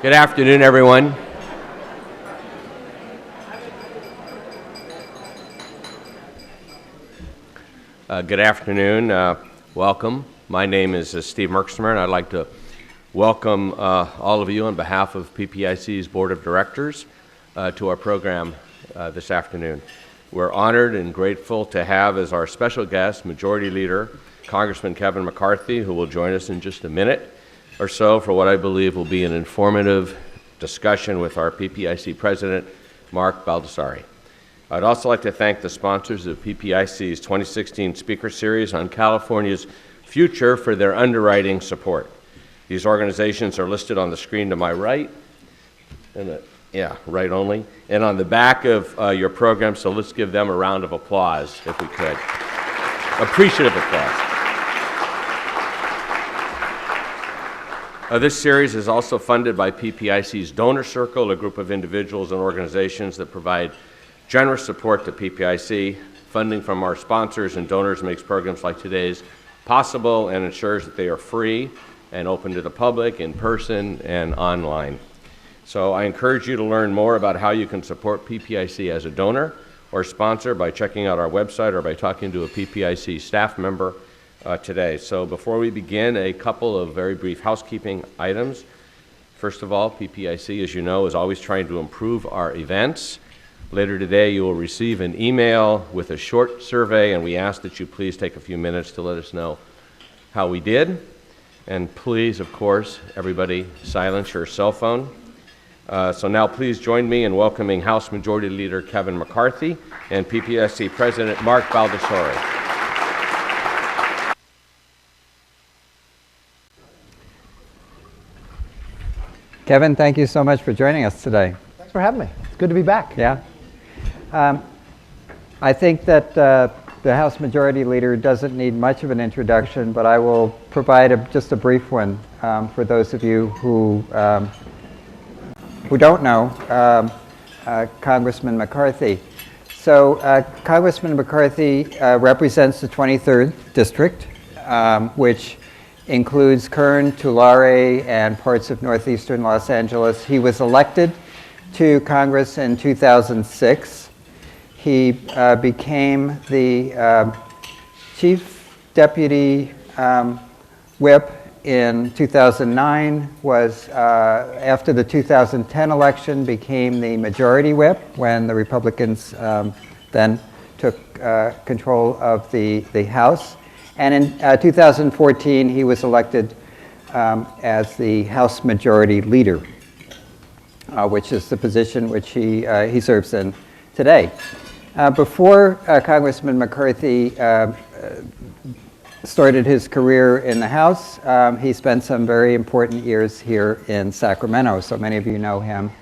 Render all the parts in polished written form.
Good afternoon, everyone. Good afternoon. Welcome. My name is Steve Merksmer, and I'd like to welcome all of you on behalf of PPIC's Board of Directors to our program this afternoon. We're honored and grateful to have as our special guest Majority Leader Congressman Kevin McCarthy, who will join us in just a minute or so for what I believe will be an informative discussion with our PPIC President, Mark Baldassare. I'd also like to thank the sponsors of PPIC's 2016 Speaker Series on California's future for their underwriting support. These organizations are listed on the screen to my right, and right only, and on the back of your program, so let's give them a round of applause if we could. Appreciative applause. This series is also funded by PPIC's Donor Circle, a group of individuals and organizations that provide generous support to PPIC. Funding from our sponsors and donors makes programs like today's possible and ensures that they are free and open to the public in person and online. So I encourage you to learn more about how you can support PPIC as a donor or sponsor by checking out our website or by talking to a PPIC staff member today. So before we begin, a couple of very brief housekeeping items. First of all, PPIC, as you know, is always trying to improve our events. Later today, you will receive an email with a short survey, and we ask that you please take a few minutes to let us know how we did. And please, of course, everybody, silence your cell phone. So now please join me in welcoming House Majority Leader Kevin McCarthy and PPIC President Mark Baldassare. Kevin, thank you so much for joining us today. Thanks for having me. It's good to be back. Yeah. I think that the House Majority Leader doesn't need much of an introduction, but I will provide just a brief one for those of you who don't know Congressman McCarthy. So Congressman McCarthy represents the 23rd District, which includes Kern, Tulare, and parts of northeastern Los Angeles. He was elected to Congress in 2006. He became the Chief Deputy Whip in 2009, was after the 2010 election, became the Majority Whip when the Republicans then took control of the House. And in 2014, he was elected as the House Majority Leader, which is the position which he serves in today. Before Congressman McCarthy started his career in the House, he spent some very important years here in Sacramento. So many of you know him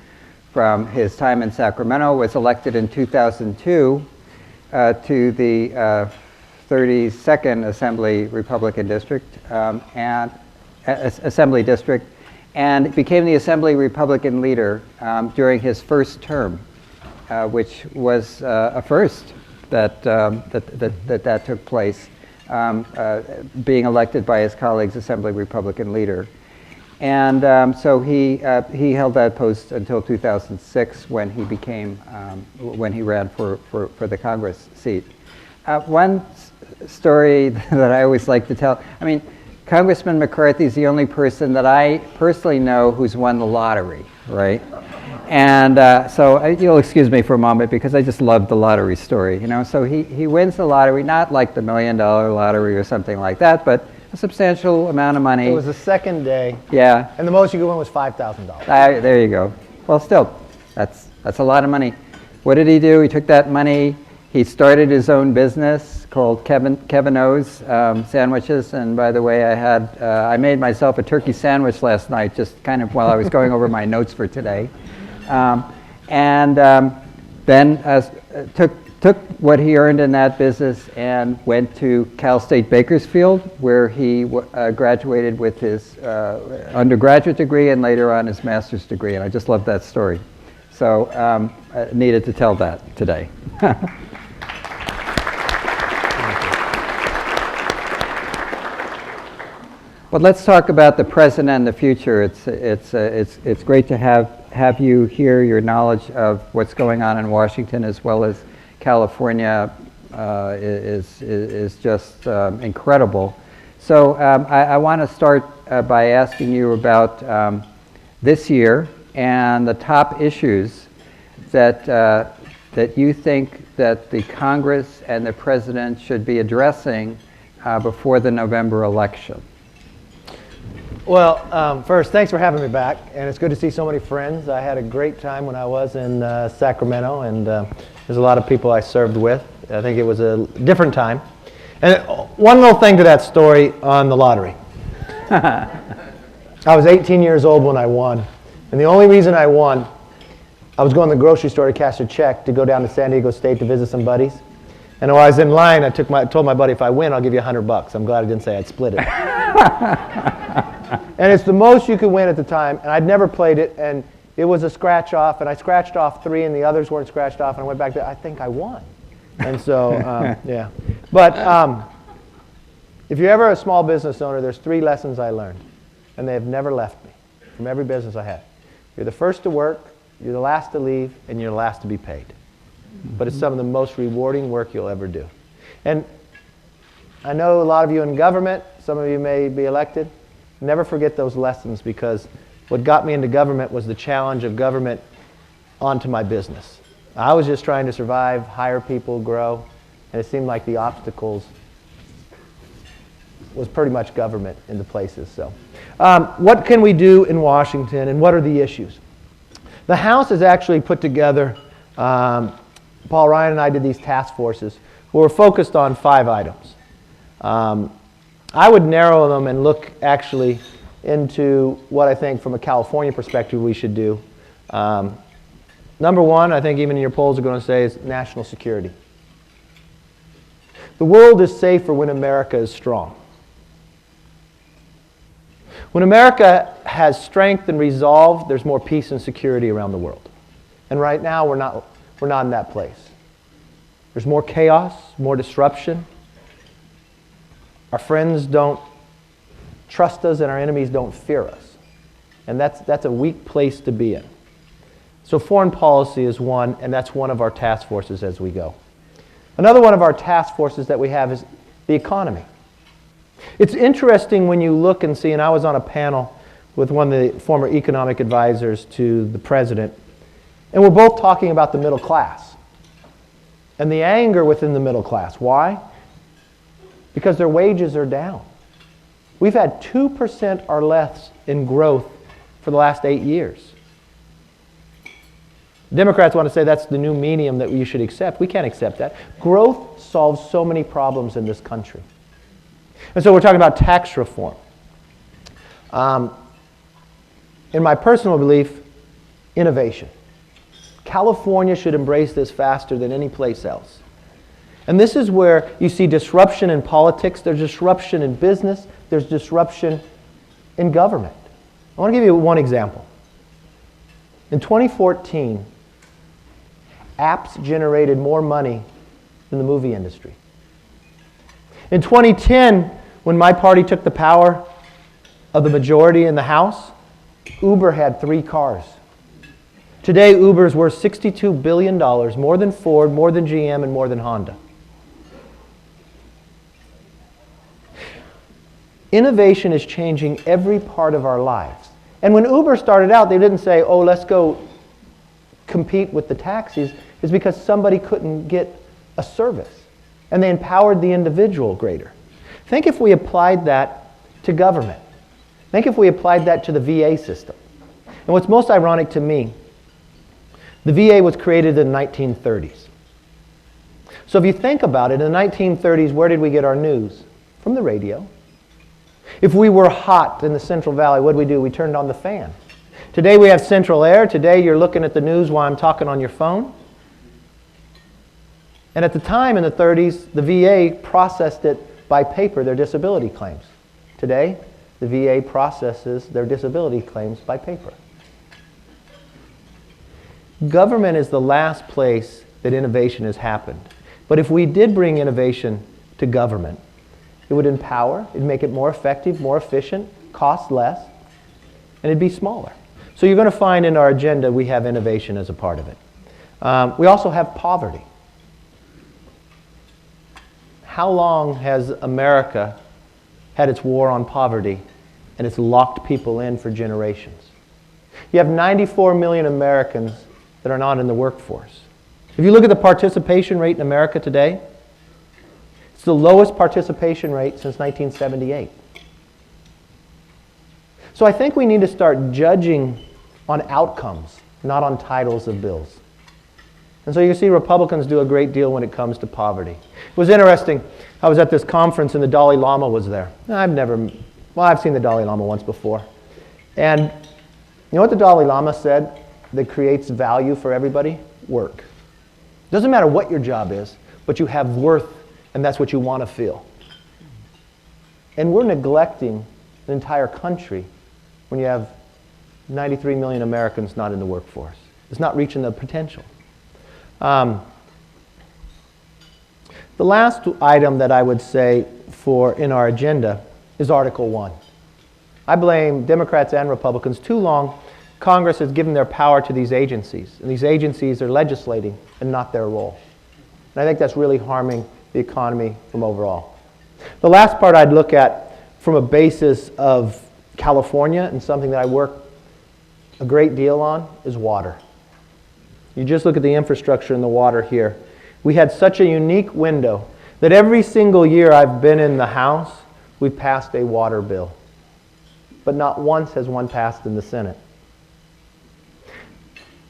from his time in Sacramento. Was elected in 2002 to the 32nd Assembly Republican District and Assembly District, and became the Assembly Republican leader during his first term, which was a first that took place, being elected by his colleagues Assembly Republican leader. And so he held that post until 2006 when he became when he ran for the Congress seat. One story that I always like to tell, I mean, Congressman McCarthy is the only person that I personally know who's won the lottery, right? And so you'll excuse me for a moment because I just love the lottery story, you know? So he wins the lottery, not like the $1 million lottery or something like that, but a substantial amount of money. It was the second day. Yeah. And the most you could win was $5,000. There you go. Well, still, that's a lot of money. What did he do? He took that money. He started his own business called Kevin O's sandwiches. And by the way, I made myself a turkey sandwich last night, just kind of while I was going over my notes for today. Then took what he earned in that business and went to Cal State Bakersfield, where he graduated with his undergraduate degree and later on his master's degree. And I just love that story. So I needed to tell that today. Well, let's talk about the present and the future. It's great to have you here. Your knowledge of what's going on in Washington as well as California is just incredible. So I want to start by asking you about this year and the top issues that you think that the Congress and the President should be addressing before the November election. Well, first, thanks for having me back, and it's good to see so many friends. I had a great time when I was in Sacramento, and there's a lot of people I served with. I think it was a different time. And one little thing to that story on the lottery. I was 18 years old when I won, and the only reason I won, I was going to the grocery store to cash a check to go down to San Diego State to visit some buddies. And while I was in line, I told my buddy, if I win, I'll give you $100. I'm glad I didn't say I'd split it. And it's the most you could win at the time, and I'd never played it, and it was a scratch off, and I scratched off 3, and the others weren't scratched off, and I went back to, I think I won. And so, yeah. But if you're ever a small business owner, there's 3 lessons I learned, and they have never left me from every business I had. You're the first to work, you're the last to leave, and you're the last to be paid. But it's some of the most rewarding work you'll ever do. And I know a lot of you in government, some of you may be elected. Never forget those lessons, because what got me into government was the challenge of government onto my business. I was just trying to survive, hire people, grow, and it seemed like the obstacles was pretty much government in the places. So, what can we do in Washington, and what are the issues? The House has actually put together, Paul Ryan and I did these task forces who were focused on 5 items. I would narrow them and look actually into what I think from a California perspective we should do. Number 1, I think even in your polls are going to say, is national security. The world is safer when America is strong. When America has strength and resolve, there's more peace and security around the world. And right now, we're not in that place. There's more chaos, more disruption. Our friends don't trust us, and our enemies don't fear us. And that's a weak place to be in. So foreign policy is one, and that's one of our task forces as we go. Another one of our task forces that we have is the economy. It's interesting when you look and see, and I was on a panel with one of the former economic advisors to the president, and we're both talking about the middle class and the anger within the middle class. Why? Because their wages are down. We've had 2% or less in growth for the last 8 years. Democrats want to say that's the new medium that you should accept. We can't accept that. Growth solves so many problems in this country. And so we're talking about tax reform. In my personal belief, innovation. California should embrace this faster than any place else. And this is where you see disruption in politics, there's disruption in business, there's disruption in government. I want to give you one example. In 2014, apps generated more money than the movie industry. In 2010, when my party took the power of the majority in the House, Uber had 3 cars. Today, Uber is worth $62 billion, more than Ford, more than GM, and more than Honda. Innovation is changing every part of our lives. And when Uber started out, they didn't say, oh, let's go compete with the taxis. It's because somebody couldn't get a service. And they empowered the individual greater. Think if we applied that to government. Think if we applied that to the VA system. And what's most ironic to me, the VA was created in the 1930s. So if you think about it, in the 1930s, where did we get our news? From the radio. If we were hot in the Central Valley, what did we do? We turned on the fan. Today we have central air. Today you're looking at the news while I'm talking on your phone. And at the time in the 30s, the VA processed it by paper, their disability claims. Today, the VA processes their disability claims by paper. Government is the last place that innovation has happened. But if we did bring innovation to government, it It would empower. It'd make it more effective, more efficient, cost less, and it'd be smaller. So you're going to find in our agenda we have innovation as a part of it. We also have poverty. How long has America had its war on poverty, and it's locked people in for generations? You have 94 million Americans that are not in the workforce. If you look at the participation rate in America today, it's the lowest participation rate since 1978. So I think we need to start judging on outcomes, not on titles of bills. And so you see Republicans do a great deal when it comes to poverty. It was interesting. I was at this conference and the Dalai Lama was there. I've seen the Dalai Lama once before. And you know what the Dalai Lama said that creates value for everybody? Work. Doesn't matter what your job is, but you have worth, and that's what you want to feel. And we're neglecting an entire country when you have 93 million Americans not in the workforce. It's not reaching the potential. The last item that I would say in our agenda is Article 1. I blame Democrats and Republicans. Too long, Congress has given their power to these agencies, and these agencies are legislating and not their role. And I think that's really harming the economy from overall. The last part I'd look at from a basis of California, and something that I work a great deal on, is water. You just look at the infrastructure and the water here. We had such a unique window that every single year I've been in the House, we've passed a water bill. But not once has one passed in the Senate.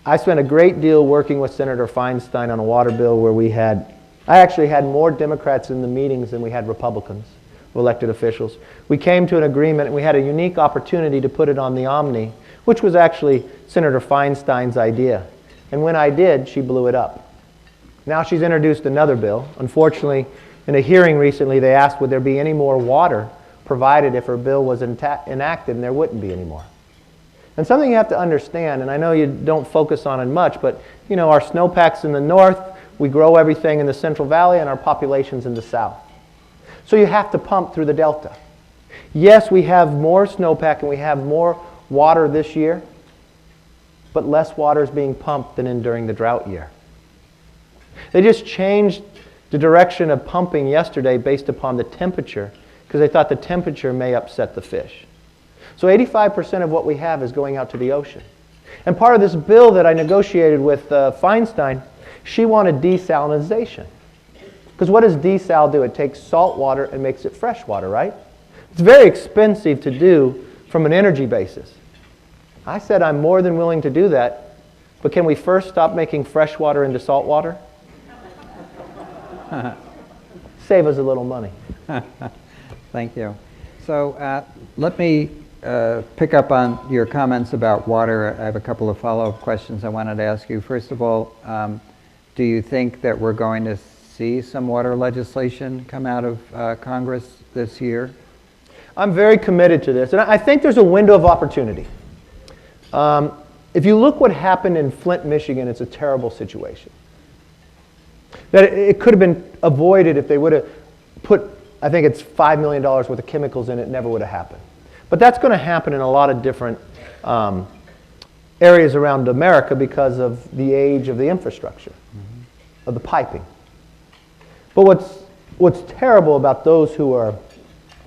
I spent a great deal working with Senator Feinstein on a water bill where I actually had more Democrats in the meetings than we had Republicans, elected officials. We came to an agreement and we had a unique opportunity to put it on the Omni, which was actually Senator Feinstein's idea. And when I did, she blew it up. Now she's introduced another bill. Unfortunately, in a hearing recently, they asked would there be any more water provided if her bill was enacted, and there wouldn't be any more. And something you have to understand, and I know you don't focus on it much, but you know, our snowpacks in the north, we grow everything in the Central Valley, and our population's in the south. So you have to pump through the delta. Yes, we have more snowpack and we have more water this year, but less water is being pumped than during the drought year. They just changed the direction of pumping yesterday based upon the temperature, because they thought the temperature may upset the fish. So 85% of what we have is going out to the ocean. And part of this bill that I negotiated with Feinstein, she wanted desalinization. Because what does desal do? It takes salt water and makes it fresh water, right? It's very expensive to do from an energy basis. I said I'm more than willing to do that, but can we first stop making fresh water into salt water? Save us a little money. Thank you. So let me pick up on your comments about water. I have a couple of follow-up questions I wanted to ask you. First of all, do you think that we're going to see some water legislation come out of Congress this year? I'm very committed to this, and I think there's a window of opportunity. If you look what happened in Flint, Michigan, it's a terrible situation. That it could have been avoided if they would have put, I think it's $5 million worth of chemicals in it, never would have happened. But that's going to happen in a lot of different areas around America because of the age of the infrastructure, of the piping. But what's terrible about those who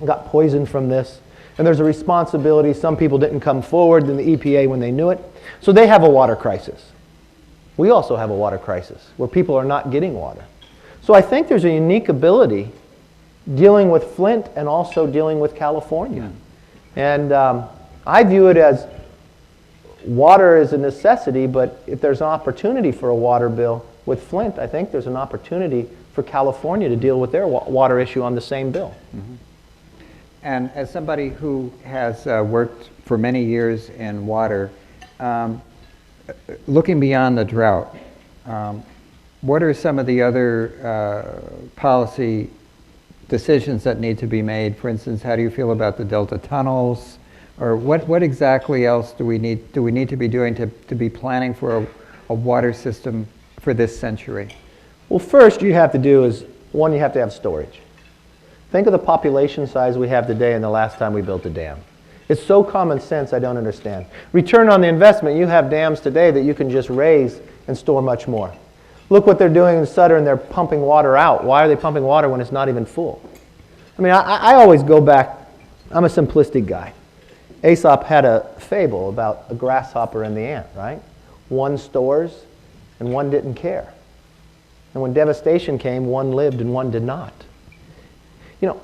got poisoned from this, and there's a responsibility, some people didn't come forward in the EPA when they knew it, so they have a water crisis. We also have a water crisis where people are not getting water. So I think there's a unique ability dealing with Flint and also dealing with California. And I view it as water is a necessity, but if there's an opportunity for a water bill with Flint, I think there's an opportunity for California to deal with their water issue on the same bill. Mm-hmm. And as somebody who has worked for many years in water, looking beyond the drought, what are some of the other policy decisions that need to be made? For instance, how do you feel about the Delta tunnels? Or what exactly else do we need to be doing to be planning for a water system for this century? Well, first you have to do is, one, you have to have storage. Think of the population size we have today and the last time we built a dam. It's so common sense, I don't understand. Return on the investment, you have dams today that you can just raise and store much more. Look what they're doing in Sutter, and they're pumping water out. Why are they pumping water when it's not even full? I mean, I always go back, I'm a simplistic guy. Aesop had a fable about a grasshopper and the ant, right? One stores and one didn't care. And when devastation came, one lived and one did not. You know,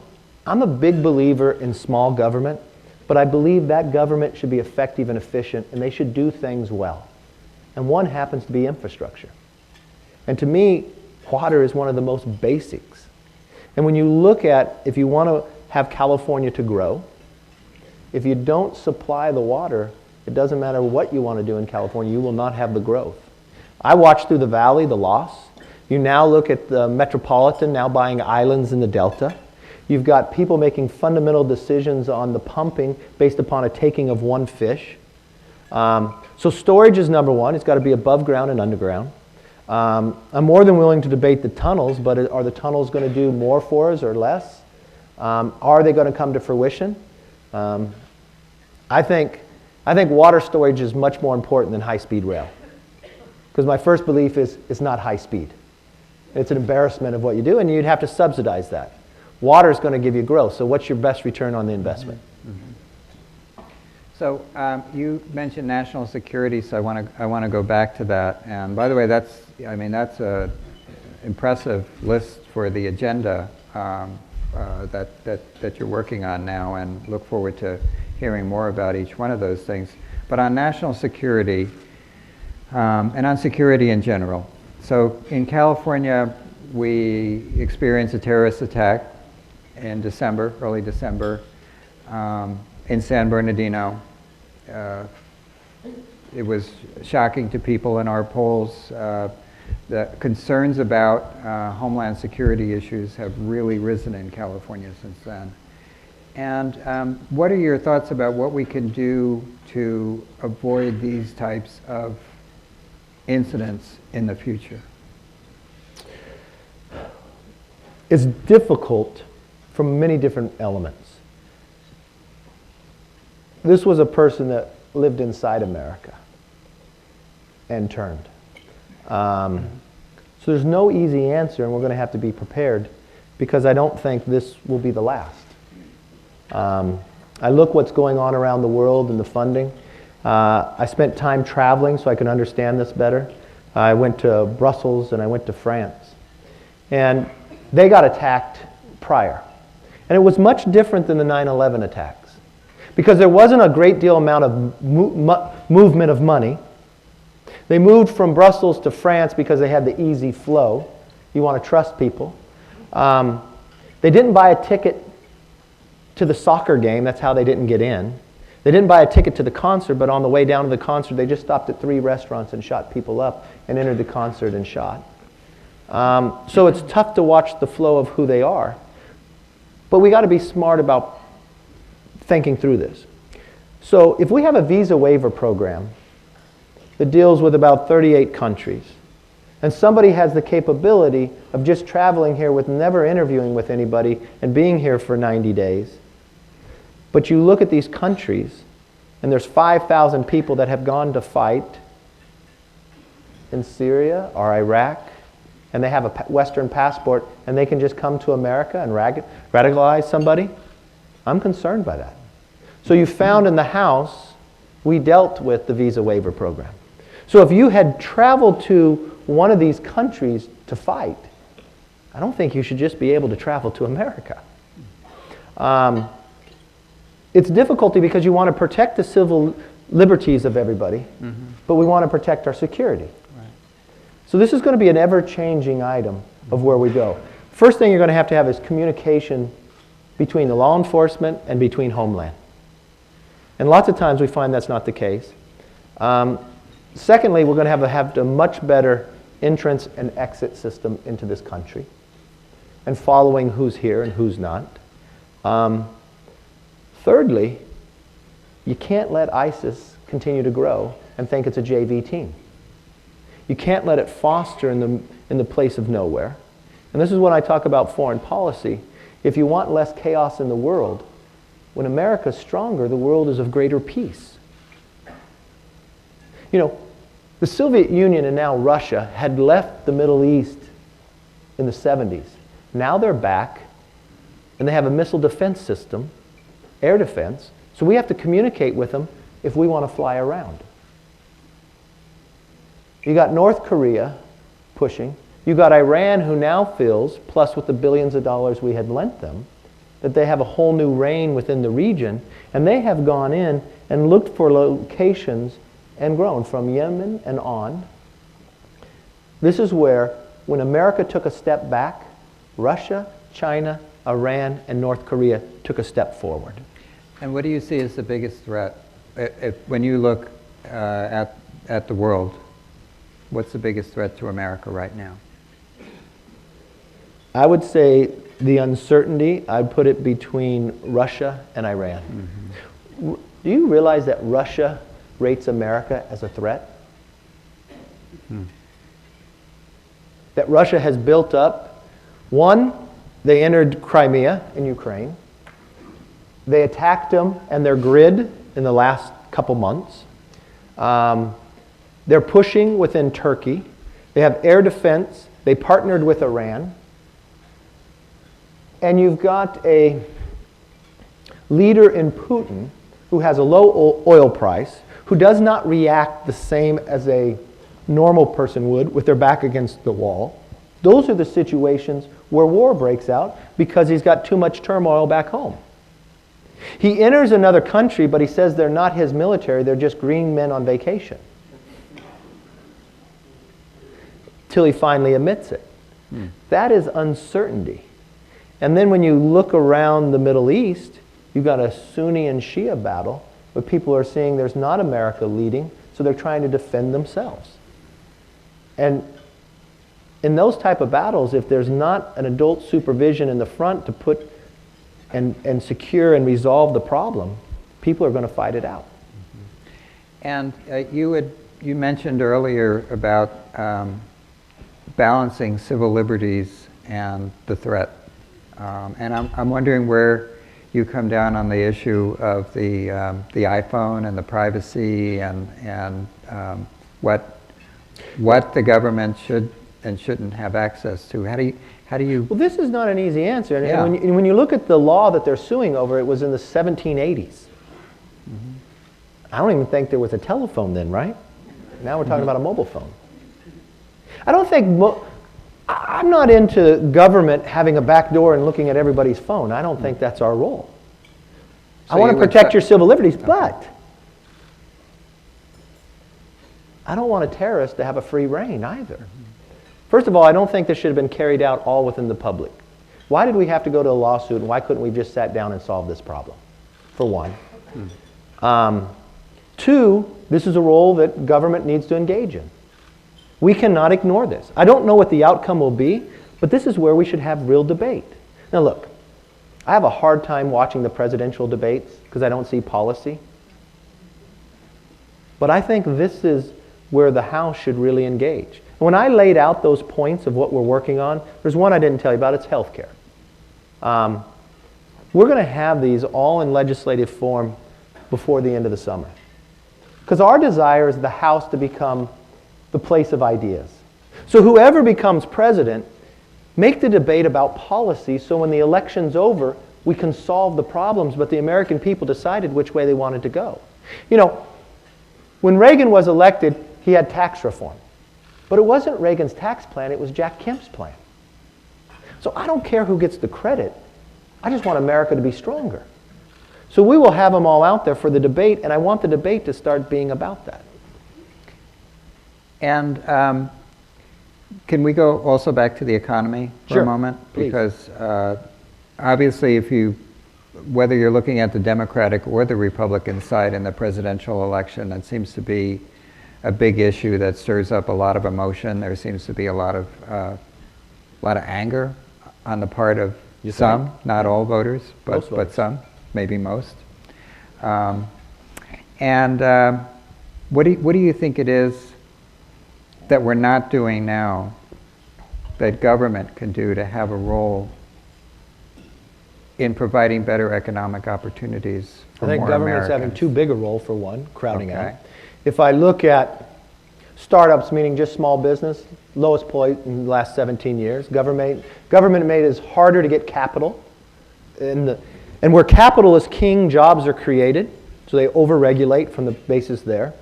I'm a big believer in small government, but I believe that government should be effective and efficient, and they should do things well. And one happens to be infrastructure. And to me, water is one of the most basics. And when you look at, if you want to have California to grow, if you don't supply the water, it doesn't matter what you want to do in California, you will not have the growth. I watched through the valley, the loss. You now look at the metropolitan now buying islands in the delta. You've got people making fundamental decisions on the pumping based upon a taking of one fish. So storage is number one. It's got to be above ground and underground. I'm more than willing to debate the tunnels, but are the tunnels going to do more for us or less? Are they going to come to fruition? I think water storage is much more important than high-speed rail. Because my first belief is it's not high speed. It's an embarrassment of what you do, and you'd have to subsidize that. Water is going to give you growth, so what's your best return on the investment? Mm-hmm. So you mentioned national security, so I want to go back to that. And by the way, that's an impressive list for the agenda that you're working on now, and look forward to hearing more about each one of those things. But on national security, and on security in general. So in California, we experienced a terrorist attack in December, early December, in San Bernardino. It was shocking to people in our polls. The concerns about homeland security issues have really risen in California since then. And what are your thoughts about what we can do to avoid these types of incidents in the future? It's difficult from many different elements. This was a person that lived inside America and turned. So there's no easy answer, and we're going to have to be prepared, because I don't think this will be the last. I look what's going on around the world and the funding. I spent time traveling so I could understand this better. I went to Brussels and I went to France. And they got attacked prior. And it was much different than the 9/11 attacks, because there wasn't a great deal amount of movement of money. They moved from Brussels to France because they had the easy flow. You want to trust people. They didn't buy a ticket to the soccer game. That's how they didn't get in. They didn't buy a ticket to the concert, but on the way down to the concert, they just stopped at 3 restaurants and shot people up and entered the concert and shot. So it's tough to watch the flow of who they are. But we got to be smart about thinking through this. So if we have a visa waiver program that deals with about 38 countries, and somebody has the capability of just traveling here with never interviewing with anybody and being here for 90 days, but you look at these countries, and there's 5,000 people that have gone to fight in Syria or Iraq, and they have a Western passport, and they can just come to America and radicalize somebody, I'm concerned by that. So you found in the House, we dealt with the visa waiver program. So if you had traveled to one of these countries to fight, I don't think you should just be able to travel to America. It's difficulty because you want to protect the civil liberties of everybody, but we want to protect our security. Right. So this is going to be an ever-changing item of where we go. First thing you're going to have is communication between the law enforcement and between Homeland. And lots of times we find that's not the case. Secondly, we're going to have a much better entrance and exit system into this country, and following who's here and who's not. Thirdly, you can't let ISIS continue to grow and think it's a JV team. You can't let it foster in the place of nowhere. And this is when I talk about foreign policy, If you want less chaos in the world, when America's stronger, the world is of greater peace. You know, the Soviet Union and now Russia had left the Middle East in the 70s. Now they're back, and they have a missile defense system, air defense, so we have to communicate with them if we want to fly around. You got North Korea pushing. You got Iran, who now feels, plus with the billions of dollars we had lent them, that they have a whole new reign within the region, and they have gone in and looked for locations and grown from Yemen and on. This is where, when America took a step back, Russia, China, Iran, and North Korea took a step forward. And what do you see as the biggest threat? When you look at the world, what's the biggest threat to America right now? I would say the uncertainty, I'd put it between Russia and Iran. Mm-hmm. Do you realize that Russia rates America as a threat? That Russia has built up. One, they entered Crimea in Ukraine. They attacked them and their grid in the last couple months. They're pushing within Turkey. They have air defense. They partnered with Iran. And you've got a leader in Putin who has a low oil price, who does not react the same as a normal person would with their back against the wall. Those are the situations where war breaks out because he's got too much turmoil back home. He enters another country, but he says they're not his military, they're just green men on vacation. Till he finally admits it. That is uncertainty. And then when you look around the Middle East, you've got a Sunni and Shia battle, but people are seeing there's not America leading, so they're trying to defend themselves. And in those type of battles, if there's not an adult supervision in the front to put and secure and resolve the problem, people are going to fight it out. And you mentioned earlier about balancing civil liberties and the threat. And I'm wondering where you come down on the issue of the iPhone and the privacy and what the government should and shouldn't have access to. How do you? Well, this is not an easy answer. And, Yeah. and when you look at the law that they're suing over, it was in the 1780s. I don't even think there was a telephone then, right? Now we're talking about a mobile phone. I don't think. I'm not into government having a back door and looking at everybody's phone. I don't think that's our role. So I want to protect your civil liberties, but I don't want a terrorist to have a free reign either. First of all, I don't think this should have been carried out all within the public. Why did we have to go to a lawsuit, and why couldn't we just sat down and solve this problem? For one. Two, this is a role that government needs to engage in. We cannot ignore this. I don't know what the outcome will be, but this is where we should have real debate. Now look, I have a hard time watching the presidential debates because I don't see policy. But I think this is where the House should really engage. And when I laid out those points of what we're working on, there's one I didn't tell you about, it's healthcare. We're going to have these all in legislative form before the end of the summer. Because our desire is the House to become the place of ideas. So whoever becomes president, make the debate about policy so when the election's over, we can solve the problems, but the American people decided which way they wanted to go. You know, when Reagan was elected, he had tax reform. But it wasn't Reagan's tax plan, it was Jack Kemp's plan. So I don't care who gets the credit. I just want America to be stronger. So we will have them all out there for the debate, and I want the debate to start being about that. And can we go also back to the economy for Sure, a moment? please. Because obviously whether you're looking at the Democratic or the Republican side in the presidential election, it seems to be a big issue that stirs up a lot of emotion. There seems to be a lot of anger on the part of some, not all voters, Most but voters. some, maybe most. What do you think it is that we're not doing now that government can do to have a role in providing better economic opportunities for I think more government's Americans? having too big a role for one, crowding Okay. out. If I look at startups, meaning just small business, lowest point in the last 17 years. Government made it harder to get capital. And where capital is king, jobs are created. So they overregulate from the basis there.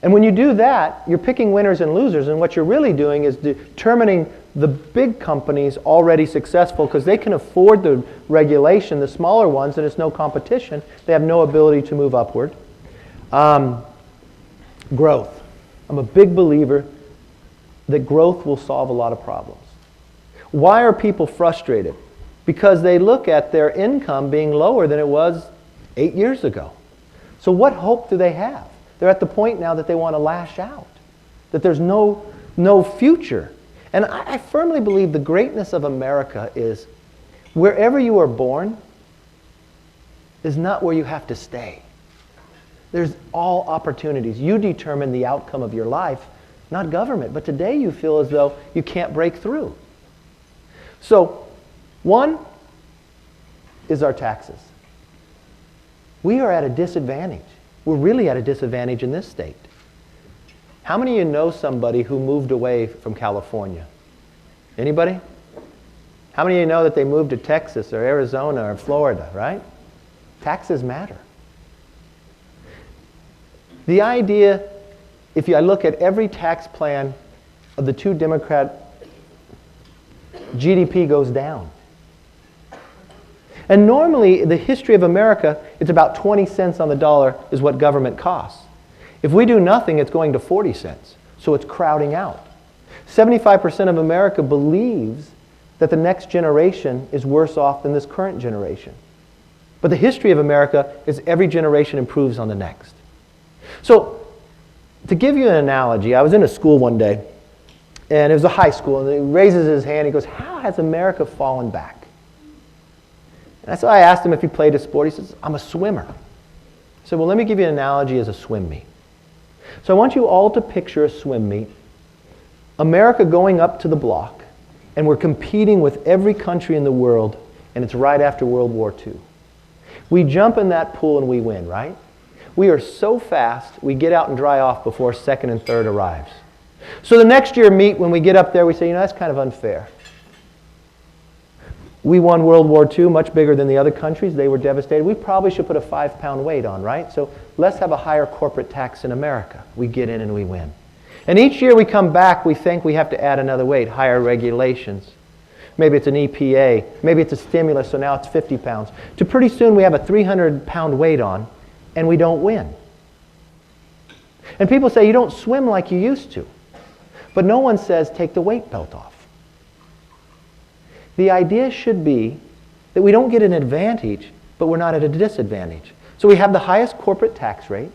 And when you do that, you're picking winners and losers. And what you're really doing is determining the big companies already successful because they can afford the regulation. The smaller ones, and it's no competition, they have no ability to move upward. Growth. I'm a big believer that growth will solve a lot of problems. Why are people frustrated? Because they look at their income being lower than it was 8 years ago. So what hope do they have? They're at the point now that they want to lash out, that there's no future. And I firmly believe the greatness of America is wherever you are born is not where you have to stay. There's all opportunities. You determine the outcome of your life, not government. But today you feel as though you can't break through. So, one is our taxes. We are at a disadvantage. We're really at a disadvantage in this state. How many of you know somebody who moved away from California? Anybody? How many of you know that they moved to Texas or Arizona or Florida, right? Taxes matter. The idea, if I look at every tax plan of the two Democrat, GDP goes down. And normally, the history of America, it's about 20 cents on the dollar is what government costs. If we do nothing, it's going to 40 cents. So it's crowding out. 75% of America believes that the next generation is worse off than this current generation. But the history of America is every generation improves on the next. So, to give you an analogy, I was in a school one day, and it was a high school, and he raises his hand, he goes, "How has America fallen back?" And so I asked him if he played a sport. He says, "I'm a swimmer." I said, "Well, let me give you an analogy as a swim meet." So I want you all to picture a swim meet, America going up to the block, and we're competing with every country in the world, and it's right after World War II. We jump in that pool and we win, right? We are so fast, we get out and dry off before second and third arrives. So the next year meet, when we get up there, we say, that's kind of unfair. We won World War II, much bigger than the other countries. They were devastated. We probably should put a 5-pound weight on, right? So let's have a higher corporate tax in America. We get in and we win. And each year we come back, we think we have to add another weight, higher regulations. Maybe it's an EPA. Maybe it's a stimulus, so now it's 50 pounds. To pretty soon we have a 300-pound weight on, and we don't win. And people say, you don't swim like you used to. But no one says, take the weight belt off. The idea should be that we don't get an advantage, but we're not at a disadvantage. So we have the highest corporate tax rate.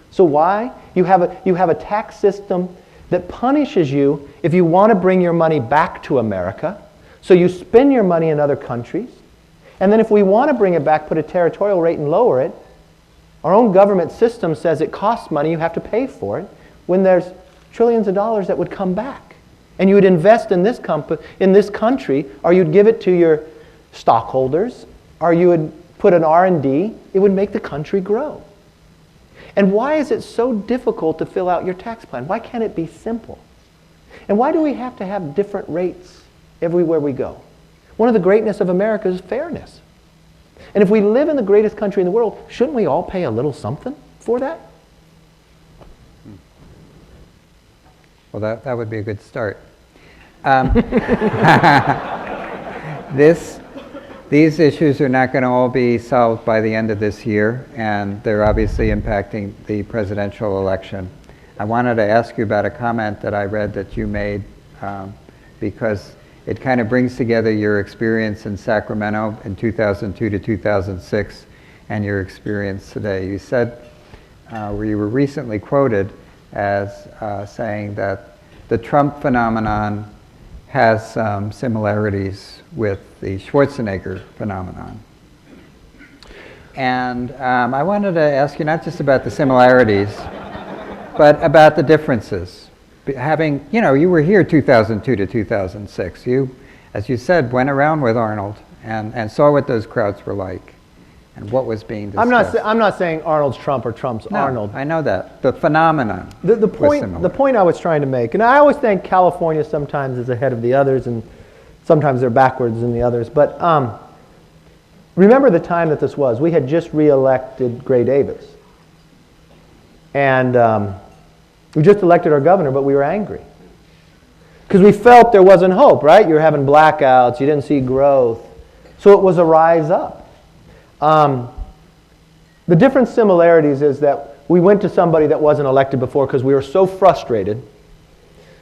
So why? You have a tax system that punishes you if you want to bring your money back to America. So you spend your money in other countries. And then if we want to bring it back, put a territorial rate and lower it, our own government system says it costs money, you have to pay for it, when there's trillions of dollars that would come back. And you would invest in this country, or you'd give it to your stockholders, or you would put an R&D, it would make the country grow. And why is it so difficult to fill out your tax plan? Why can't it be simple? And why do we have to have different rates everywhere we go? One of the greatness of America is fairness. And if we live in the greatest country in the world, shouldn't we all pay a little something for that? Well, that would be a good start. These issues are not going to all be solved by the end of this year, and they're obviously impacting the presidential election. I wanted to ask you about a comment that I read that you made because it kind of brings together your experience in Sacramento in 2002 to 2006 and your experience today. You said, where you were recently quoted as saying that the Trump phenomenon has some similarities with the Schwarzenegger phenomenon. And I wanted to ask you not just about the similarities, but about the differences. You were here 2002 to 2006. as you said, went around with Arnold and saw what those crowds were like and what was being discussed. I'm not saying Arnold's Trump or Trump's No, Arnold. I know that. The phenomenon The was similar. point I was trying to make, and I always think California sometimes is ahead of the others, and sometimes they're backwards than the others. But remember the time that this was. We had just re-elected Gray Davis. And we just elected our governor, but we were angry. Because we felt there wasn't hope, right? You were having blackouts, you didn't see growth. So it was a rise up. The different similarities is that we went to somebody that wasn't elected before because we were so frustrated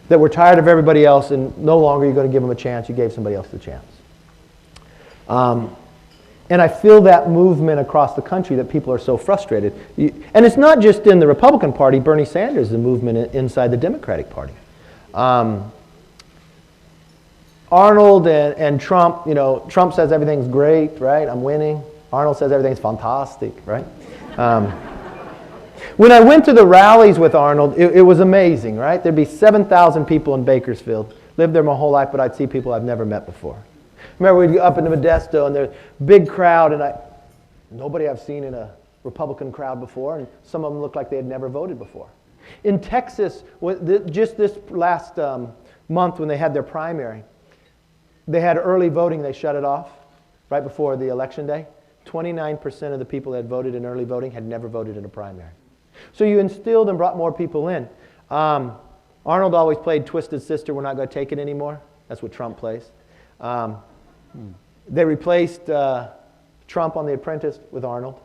that we're tired of everybody else and no longer you're going to give them a chance, you gave somebody else the chance. And I feel that movement across the country that people are so frustrated. And it's not just in the Republican Party. Bernie Sanders is a movement inside the Democratic Party. Arnold and Trump, Trump says everything's great, right? I'm winning. Arnold says everything's fantastic, right? When I went to the rallies with Arnold, it was amazing, right? There'd be 7,000 people in Bakersfield. Lived there my whole life, but I'd see people I've never met before. Remember, we'd go up into Modesto, and there's a big crowd, and nobody I've seen in a Republican crowd before, and some of them looked like they had never voted before. In Texas, just this last month when they had their primary, they had early voting, they shut it off right before the election day. 29% of the people that had voted in early voting had never voted in a primary. So you instilled and brought more people in. Arnold always played Twisted Sister, we're not going to take it anymore. That's what Trump plays. They replaced Trump on The Apprentice with Arnold.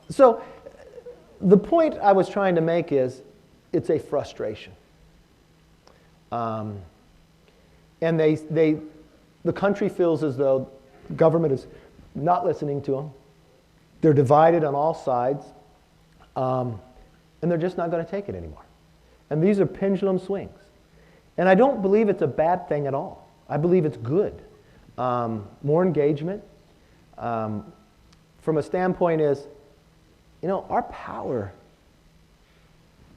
So the point I was trying to make is it's a frustration. And the country feels as though government is not listening to them. They're divided on all sides. And they're just not going to take it anymore. And these are pendulum swings. And I don't believe it's a bad thing at all. I believe it's good. More engagement. From a standpoint is, our power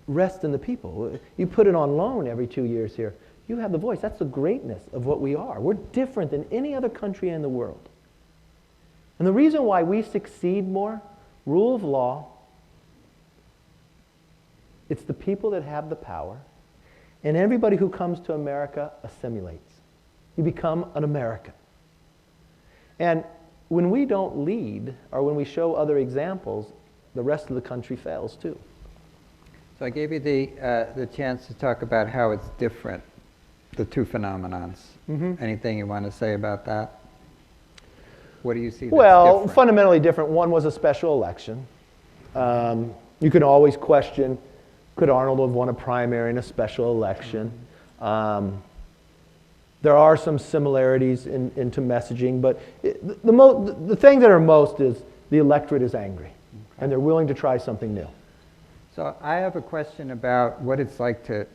rests in the people. You put it on loan every 2 years here. You have the voice. That's the greatness of what we are. We're different than any other country in the world. And the reason why we succeed more, rule of law, it's the people that have the power. And everybody who comes to America assimilates. You become an American. And when we don't lead, or when we show other examples, the rest of the country fails too. So I gave you the chance to talk about how it's different, the two phenomenons. Mm-hmm. Anything you want to say about that? What do you see that's different? Fundamentally different. One was a special election. You can always question, could Arnold have won a primary in a special election? There are some similarities into messaging, but the thing that are most is the electorate is angry, and they're willing to try something new. So I have a question about what it's like to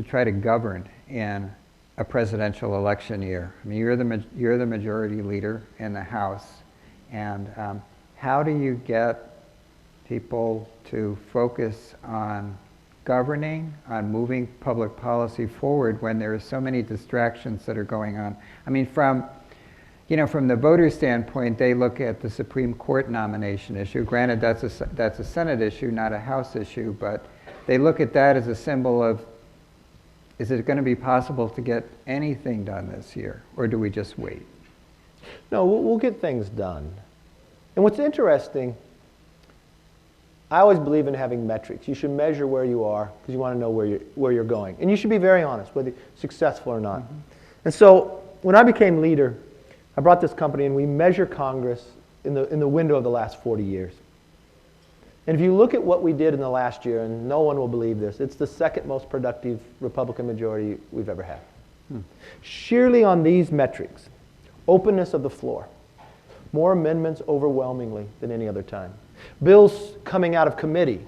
try to govern in a presidential election year. I mean, you're the majority leader in the House, and how do you get people to focus on governing, on moving public policy forward when there are so many distractions that are going on? I mean, from the voter standpoint, they look at the Supreme Court nomination issue. Granted, that's a Senate issue, not a House issue, but they look at that as a symbol of, is it going to be possible to get anything done this year, or do we just wait? No, we'll get things done. And what's interesting, I always believe in having metrics. You should measure where you are because you want to know where you're going. And you should be very honest, whether you're successful or not. Mm-hmm. And so when I became leader, I brought this company and we measure Congress in the window of the last 40 years. And if you look at what we did in the last year, and no one will believe this, it's the second most productive Republican majority we've ever had. Sheerly on these metrics, openness of the floor, more amendments overwhelmingly than any other time. Bills coming out of committee,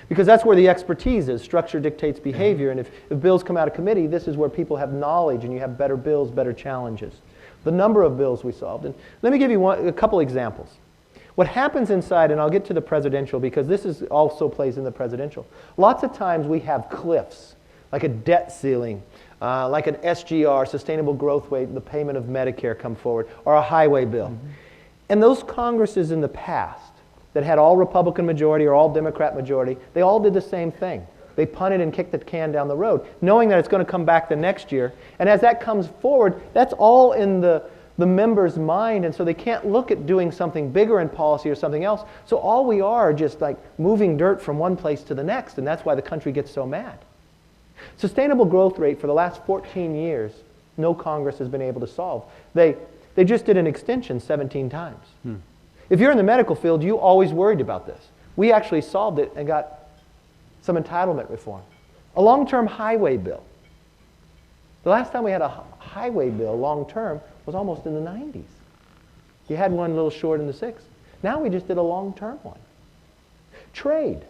because that's where the expertise is. Structure dictates behavior, and if bills come out of committee, this is where people have knowledge and you have better bills, better challenges. The number of bills we solved. And let me give you a couple examples. What happens inside, and I'll get to the presidential because this also plays in the presidential. Lots of times we have cliffs, like a debt ceiling, like an SGR, sustainable growth rate, the payment of Medicare come forward, or a highway bill. And those Congresses in the past that had all Republican majority or all Democrat majority, they all did the same thing. They punted and kicked the can down the road, knowing that it's going to come back the next year. And as that comes forward, that's all in the member's mind, and so they can't look at doing something bigger in policy or something else. So all we are just like moving dirt from one place to the next, and that's why the country gets so mad. Sustainable growth rate for the last 14 years, no Congress has been able to solve. They just did an extension 17 times. If you're in the medical field, you always worried about this. We actually solved it and got some entitlement reform. A long-term highway bill. The last time we had a highway bill long-term was almost in the 90s. You had one a little short in the 60s. Now we just did a long-term one. Trade.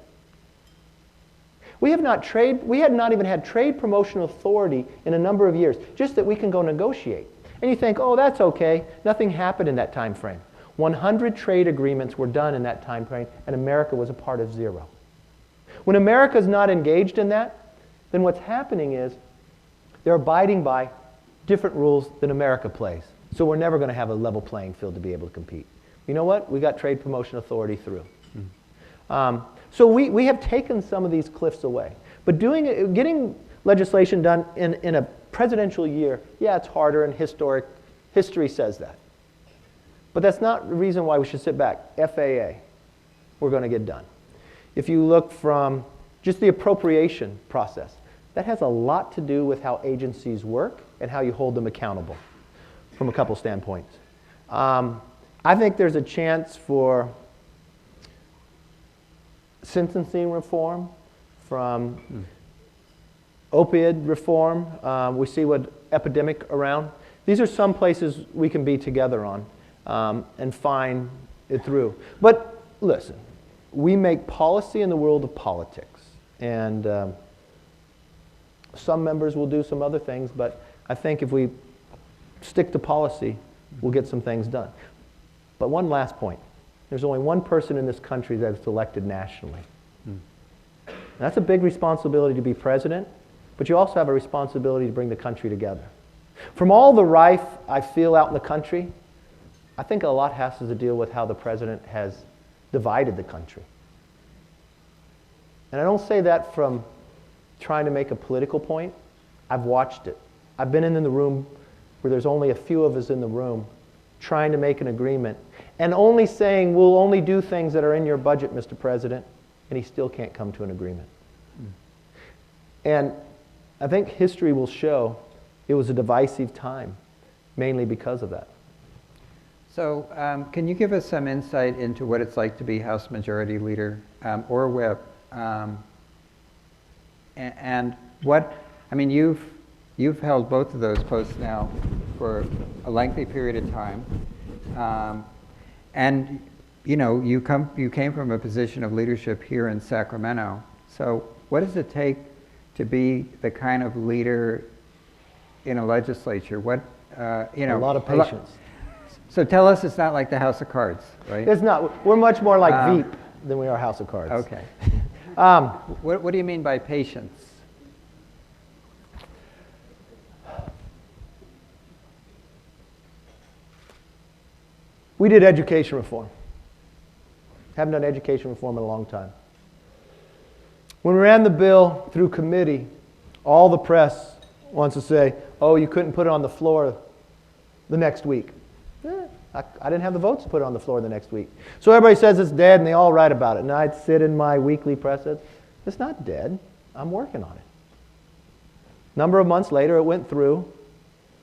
We had not even had trade promotion authority in a number of years, just that we can go negotiate. And you think, oh, that's okay. Nothing happened in that time frame. 100 trade agreements were done in that time frame, and America was a part of 0. When America's not engaged in that, then what's happening is they're abiding by different rules than America plays. So we're never going to have a level playing field to be able to compete. You know what? We got trade promotion authority through. So we have taken some of these cliffs away. But getting legislation done in a presidential year, yeah, it's harder, and history says that. But that's not the reason why we should sit back. FAA, we're going to get done. If you look from just the appropriation process, that has a lot to do with how agencies work and how you hold them accountable from a couple standpoints. I think there's a chance for sentencing reform, from opiate reform. We see what epidemic around. These are some places we can be together on and find it through. But listen, we make policy in the world of politics. And some members will do some other things, but I think if we stick to policy, we'll get some things done. But one last point. There's only one person in this country that's elected nationally. And that's a big responsibility to be president, but you also have a responsibility to bring the country together. From all the rife I feel out in the country, I think a lot has to deal with how the president has divided the country. And I don't say that from trying to make a political point. I've watched it. I've been in the room where there's only a few of us in the room trying to make an agreement and only saying, we'll only do things that are in your budget, Mr. President, and he still can't come to an agreement. And I think history will show it was a divisive time, mainly because of that. So can you give us some insight into what it's like to be House Majority Leader or Whip? And what, I mean, you've held both of those posts now for a lengthy period of time. And you know, you came from a position of leadership here in Sacramento. So what does it take to be the kind of leader in a legislature? What, you know, a lot of patience. So tell us it's not like the House of Cards, right? It's not. We're much more like Veep than we are House of Cards. Okay. What do you mean by patience? We did education reform. Haven't done education reform in a long time. When we ran the bill through committee, all the press wants to say, oh, you couldn't put it on the floor the next week. I didn't have the votes to put it on the floor the next week. So everybody says it's dead, and they all write about it. And I'd sit in my weekly press and say, it's not dead. I'm working on it. Number of months later, it went through.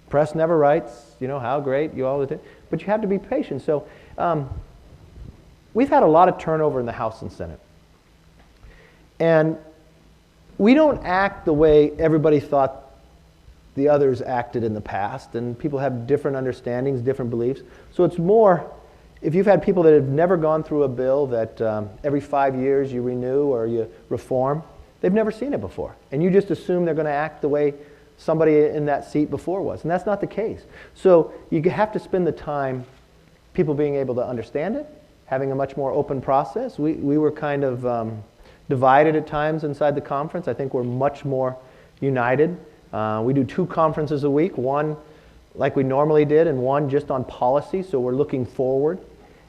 Press never writes, you know, how great, you all did. But you have to be patient. So we've had a lot of turnover in the House and Senate. And we don't act the way everybody thought the others acted in the past, and people have different understandings, different beliefs. So it's more, if you've had people that have never gone through a bill that every 5 years you renew or you reform, they've never seen it before. And you just assume they're going to act the way somebody in that seat before was. And that's not the case. So you have to spend the time people being able to understand it, having a much more open process. We were kind of divided at times inside the conference. I think we're much more united. We do 2 conferences a week, one like we normally did and one just on policy, so we're looking forward.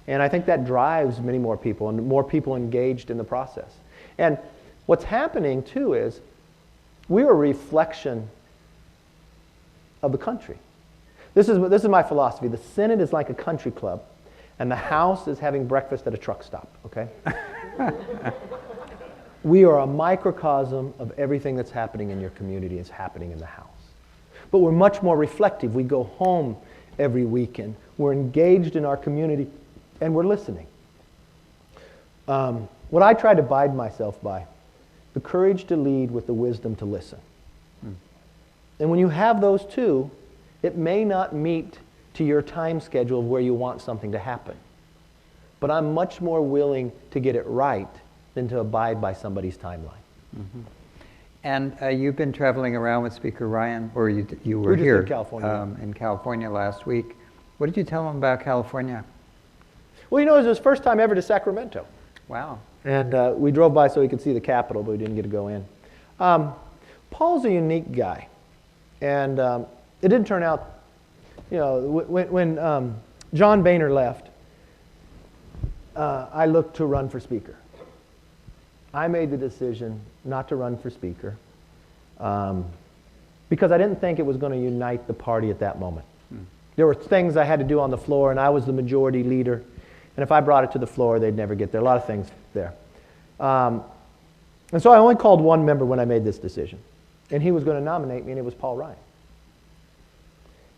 And I think that drives many more people and more people engaged in the process. And what's happening too is we're a reflection of the country. This is my philosophy. The Senate is like a country club, and the House is having breakfast at a truck stop, okay? We are a microcosm of everything that's happening in your community is happening in the House. But we're much more reflective. We go home every weekend. We're engaged in our community, and we're listening. What I try to abide myself by, the courage to lead with the wisdom to listen. And when you have those two, it may not meet to your time schedule of where you want something to happen. But I'm much more willing to get it right than to abide by somebody's timeline. Mm-hmm. And you've been traveling around with Speaker Ryan, or you were just here in California last week. What did you tell him about California? Well, it was his first time ever to Sacramento. Wow. And we drove by so he could see the Capitol, but we didn't get to go in. Paul's a unique guy. And it didn't turn out, when John Boehner left, I looked to run for Speaker. I made the decision not to run for Speaker because I didn't think it was going to unite the party at that moment. There were things I had to do on the floor, and I was the majority leader. And if I brought it to the floor, they'd never get there. A lot of things there. And so I only called one member when I made this decision. And he was going to nominate me, and it was Paul Ryan.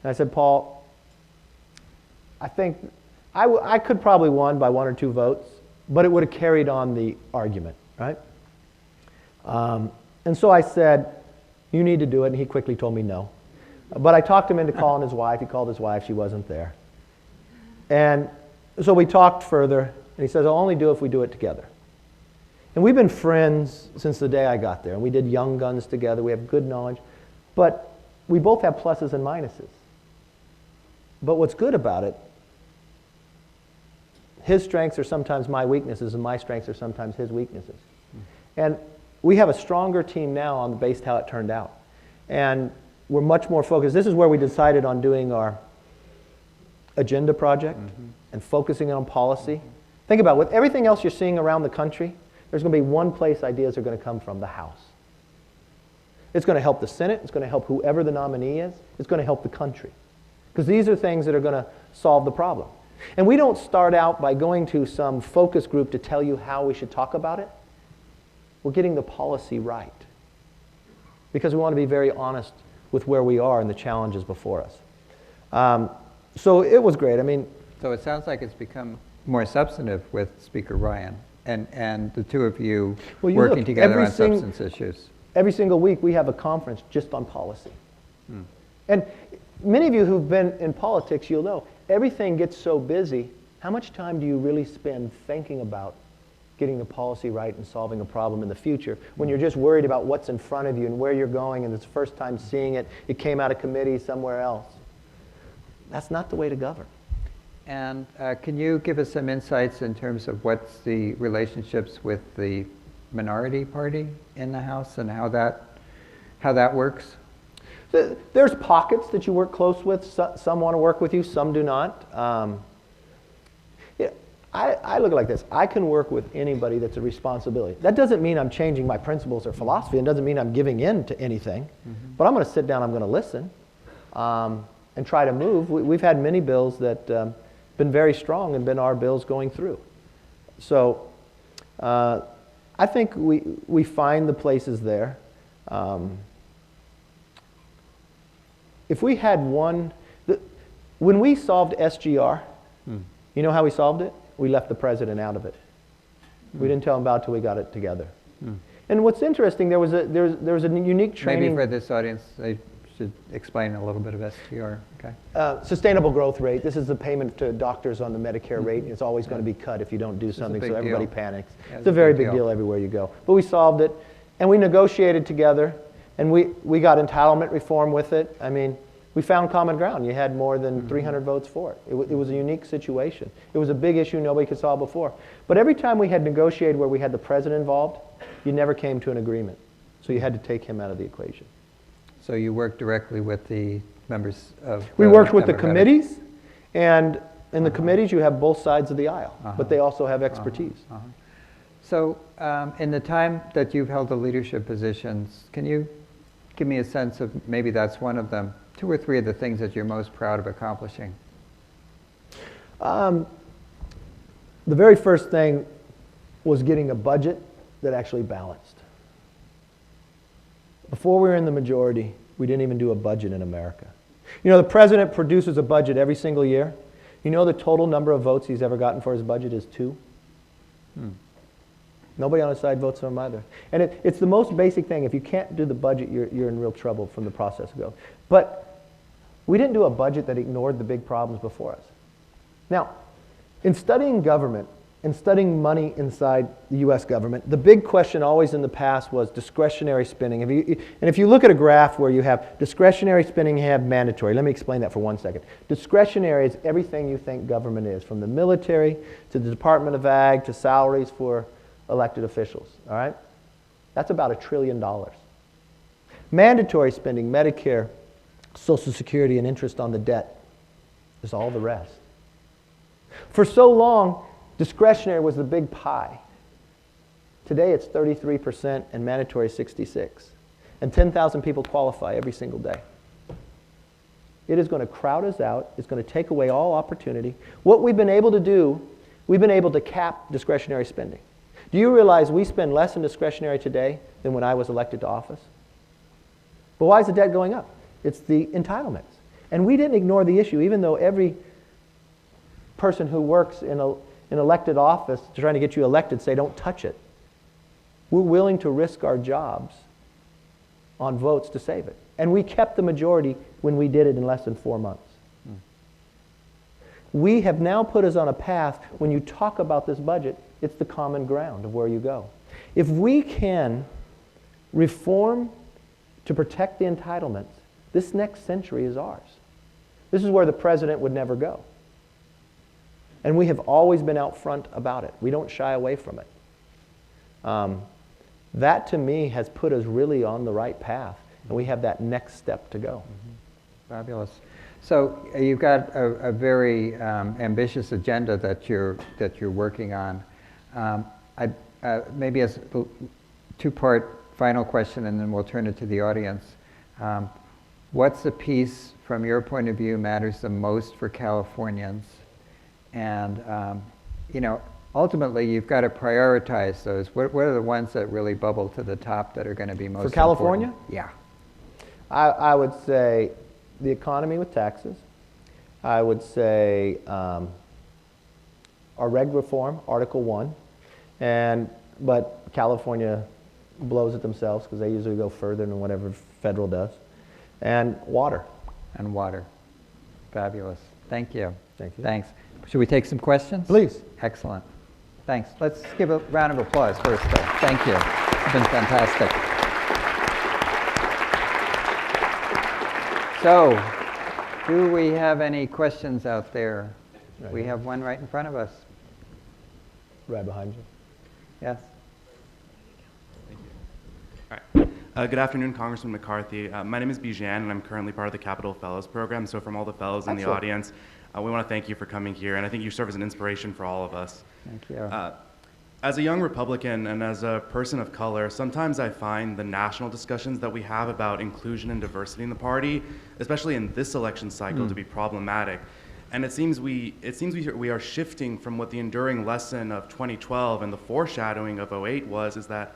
And I said, Paul, I think I could probably won by 1 or 2 votes, but it would have carried on the argument, right? And so I said, you need to do it, and he quickly told me no. But I talked him into calling his wife. He called his wife. She wasn't there. And so we talked further, and he says, I'll only do it if we do it together. And we've been friends since the day I got there, and we did Young Guns together. We have good knowledge. But we both have pluses and minuses. But what's good about it, his strengths are sometimes my weaknesses, and my strengths are sometimes his weaknesses. And we have a stronger team now on the based how it turned out. And we're much more focused. This is where we decided on doing our agenda project and focusing on policy. Think about it. With everything else you're seeing around the country, there's going to be one place ideas are going to come from, the House. It's going to help the Senate. It's going to help whoever the nominee is. It's going to help the country. Because these are things that are going to solve the problem. And we don't start out by going to some focus group to tell you how we should talk about it. We're getting the policy right. Because we want to be very honest with where we are and the challenges before us. So it was great. I mean, so it sounds like it's become more substantive with Speaker Ryan and the two of you working together on substance issues. Every single week we have a conference just on policy. And many of you who've been in politics, you'll know, everything gets so busy, how much time do you really spend thinking about getting the policy right and solving a problem in the future when you're just worried about what's in front of you and where you're going and it's the first time seeing it, it came out of committee somewhere else. That's not the way to govern. And can you give us some insights in terms of what's the relationships with the minority party in the House and how that works? There's pockets that you work close with. Some want to work with you, some do not. I look at it like this. I can work with anybody that's a responsibility. That doesn't mean I'm changing my principles or philosophy. It doesn't mean I'm giving in to anything. But I'm going to sit down, I'm going to listen and try to move. We've had many bills that been very strong and been our bills going through. So I think we find the places there. If we had one, when we solved SGR, you know how we solved it? We left the president out of it. We didn't tell him about it till we got it together. And what's interesting, there was a unique training. Maybe for this audience, I should explain a little bit of SGR. Okay. Sustainable growth rate. This is the payment to doctors on the Medicare rate. It's always going to be cut if you don't do something, so everybody panics. It's a very big deal everywhere you go. But we solved it, and we negotiated together, and we got entitlement reform with it. I mean, we found common ground. You had more than 300 votes for it. It was a unique situation. It was a big issue nobody could solve before. But every time we had negotiated where we had the president involved, you never came to an agreement. So you had to take him out of the equation. So you work directly with the members of We worked with the Democratic- committees, and in the committees you have both sides of the aisle, but they also have expertise. So in the time that you've held the leadership positions, can you give me a sense of, maybe that's one of them, 2 or 3 of the things that you're most proud of accomplishing? The very first thing was getting a budget that actually balanced. Before we were in the majority, we didn't even do a budget in America. You know, the president produces a budget every single year. You know the total number of votes he's ever gotten for his budget is 2? Nobody on his side votes for him either. And it's the most basic thing. If you can't do the budget, you're in real trouble from the process ago. But we didn't do a budget that ignored the big problems before us. Now, in studying government and studying money inside the U.S. government, the big question always in the past was discretionary spending. If you look at a graph where you have discretionary spending, you have mandatory. Let me explain that for 1 second. Discretionary is everything you think government is, from the military to the Department of Ag to salaries for elected officials, all right? That's about $1 trillion. Mandatory spending, Medicare, Social Security, and interest on the debt is all the rest. For so long, discretionary was the big pie. Today it's 33% and mandatory is 66%. And 10,000 people qualify every single day. It is going to crowd us out. It's going to take away all opportunity. What we've been able to do, we've been able to cap discretionary spending. Do you realize we spend less in discretionary today than when I was elected to office? But why is the debt going up? It's the entitlements. And we didn't ignore the issue, even though every person who works in an elected office trying to get you elected say, don't touch it. We're willing to risk our jobs on votes to save it. And we kept the majority when we did it in less than 4 months. We have now put us on a path, when you talk about this budget, it's the common ground of where you go. If we can reform to protect the entitlements, this next century is ours. This is where the president would never go. And we have always been out front about it. We don't shy away from it. That, to me, has put us really on the right path, and we have that next step to go. Fabulous. So you've got a very ambitious agenda that you're working on. Maybe as a 2-part final question, and then we'll turn it to the audience. What's the piece, from your point of view, matters the most for Californians? And you know, ultimately, you've got to prioritize those. What are the ones that really bubble to the top that are going to be most For California? important? Yeah. I would say the economy with taxes. I would say our reg reform, Article 1. But California blows it themselves because they usually go further than whatever federal does. And water. And water. Fabulous. Thank you. Thank you. Thanks. Should we take some questions? Please. Excellent. Thanks. Let's give a round of applause first. Thank you. It's been fantastic. So, do we have any questions out there? Right We here. have one right in front of us. Right behind you. Yes. Good afternoon, Congressman McCarthy. My name is Bijan, and I'm currently part of the Capitol Fellows Program. So from all the fellows in the Excellent. audience, we want to thank you for coming here, and I think you serve as an inspiration for all of us. Thank you. As a young Republican and as a person of color, sometimes I find the national discussions that we have about inclusion and diversity in the party, especially in this election cycle, to be problematic. And it seems we are shifting from what the enduring lesson of 2012 and the foreshadowing of 08 was, is that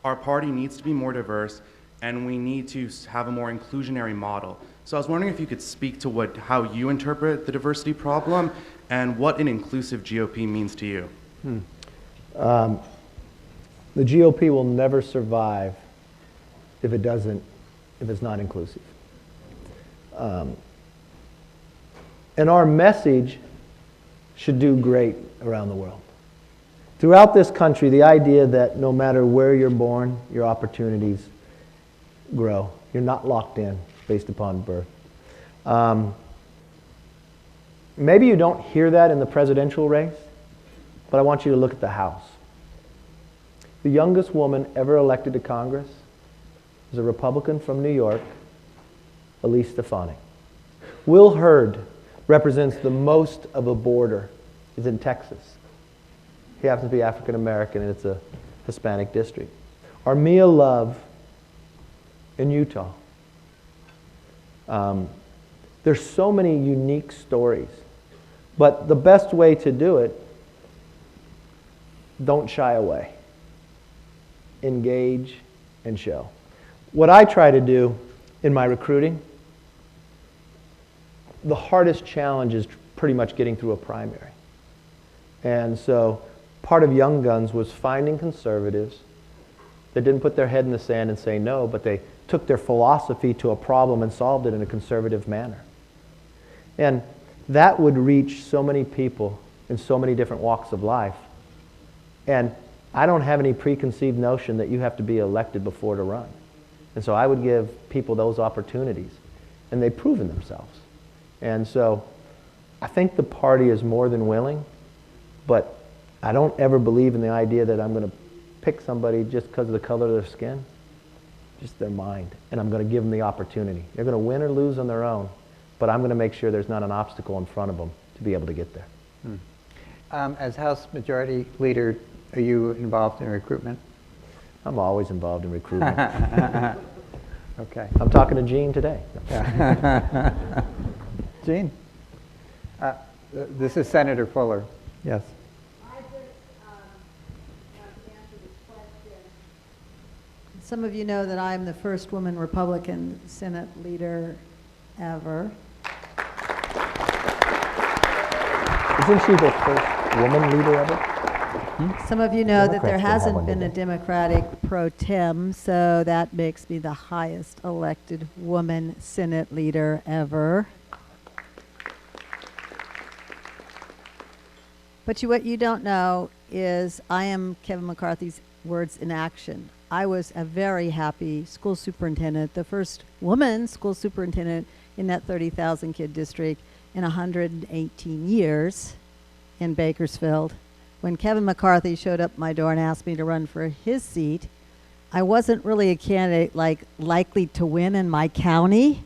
our party needs to be more diverse and we need to have a more inclusionary model. So I was wondering if you could speak to how you interpret the diversity problem and what an inclusive GOP means to you. The GOP will never survive if it's not inclusive. And our message should do great around the world. Throughout this country, the idea that no matter where you're born, your opportunities grow. You're not locked in based upon birth. Maybe you don't hear that in the presidential race, but I want you to look at the House. The youngest woman ever elected to Congress is a Republican from New York Elise Stefanik. Will Hurd represents the most of a border, is in Texas. He happens to be African American, and it's a Hispanic district. Armia Love in Utah. There's so many unique stories, but the best way to do it, don't shy away. Engage and show. What I try to do in my recruiting, the hardest challenge is pretty much getting through a primary. And so part of Young Guns was finding conservatives that didn't put their head in the sand and say no, but they took their philosophy to a problem and solved it in a conservative manner. And that would reach so many people in so many different walks of life. And I don't have any preconceived notion that you have to be elected before to run. And so I would give people those opportunities, and they've proven themselves. And so I think the party is more than willing, but I don't ever believe in the idea that I'm going to pick somebody just because of the color of their skin, just their mind, and I'm going to give them the opportunity. They're going to win or lose on their own, but I'm going to make sure there's not an obstacle in front of them to be able to get there. As House Majority Leader, are you involved in recruitment? I'm always involved in recruitment. Okay. I'm talking to Gene today. Gene? This is Senator Fuller. Yes. I just want to answer this question. Some of you know that I'm the first woman Republican Senate leader ever. Isn't she the first woman leader ever? Some of you know that there Democrats don't have hasn't one, do been a they? Democratic pro tem, so that makes me the highest elected woman Senate leader ever. But what you don't know is I am Kevin McCarthy's words in action. I was a very happy school superintendent, the first woman school superintendent in that 30,000 kid district in 118 years in Bakersfield. When Kevin McCarthy showed up my door and asked me to run for his seat, I wasn't really a candidate likely to win in my county.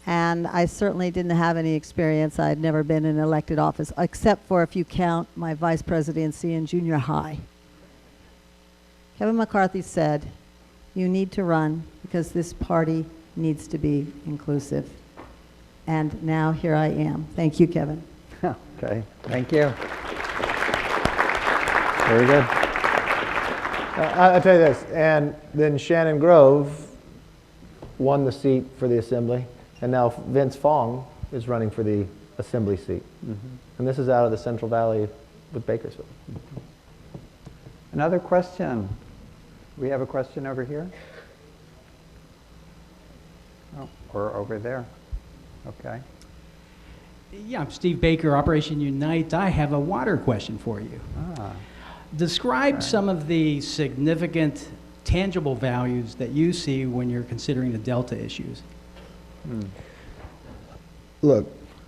And I certainly didn't have any experience. I'd never been in elected office, except for, if you count, my vice presidency in junior high. Kevin McCarthy said, you need to run because this party needs to be inclusive. And now here I am. Thank you, Kevin. Okay, thank you. Very good. I'll tell you this, and then Shannon Grove won the seat for the Assembly, and now Vince Fong is running for the Assembly seat. And this is out of the Central Valley with Bakersfield. Another question. We have a question over here? Oh, or over there. Okay. Yeah, I'm Steve Baker, Operation Unite. I have a water question for you. Describe some of the significant, tangible values that you see when you're considering the Delta issues. Look,